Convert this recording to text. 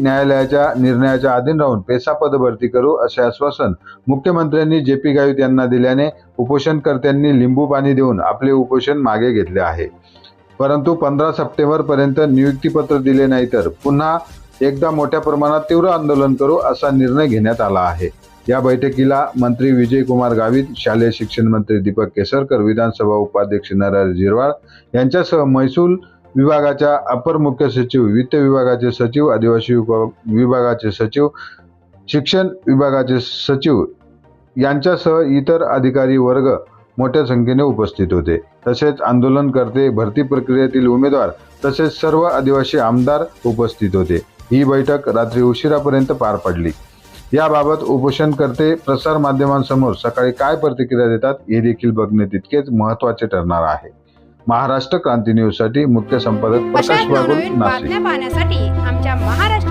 न्यायालयाच्या निर्णयाच्या अधीन राहून पेसा पदभरती करू असे आश्वासन मुख्यमंत्र्यांनी जे.पी. गावित यांना दिल्याने उपोषणकर्त्यांनी लिंबू पाणी देऊन आपले उपोषण मागे घेतले आहे। परंतु 15 सप्टेंबर पर्यंत नियुक्तीपत्र दिले नाही तर पुन्हा एकदा मोठ्या प्रमाणात तीव्र आंदोलन करू असा निर्णय घेण्यात आला आहे। या बैठकीला मंत्री विजयकुमार गावित, शालेय शिक्षण मंत्री दीपक केसरकर, विधानसभा उपाध्यक्ष नरहरी झिरवाळ यांच्यासह महसूल विभागाच्या अपर मुख्य सचिव, वित्त विभागाचे सचिव, आदिवासी विभागाचे सचिव, शिक्षण विभागाचे सचिव यांच्यासह इतर अधिकारी वर्ग मोठ्या संख्येने उपस्थित होते। तसेच आंदोलनकर्ते, भरती प्रक्रियेतील उमेदवार तसेच सर्व आदिवासी आमदार उपस्थित होते। ही बैठक रात्री उशिरापर्यंत पार पडली। याबाबत उपोषणकर्ते प्रसार माध्यमांसमोर सकाळी काय प्रतिक्रिया देतात हे देखील बघणे तितकेच महत्त्वाचे ठरणार आहे। महाराष्ट्र क्रांती न्यूज साठी मुख्य संपादक प्रकाश बागुल, नाशिक। बातम्या पाहण्यासाठी आमच्या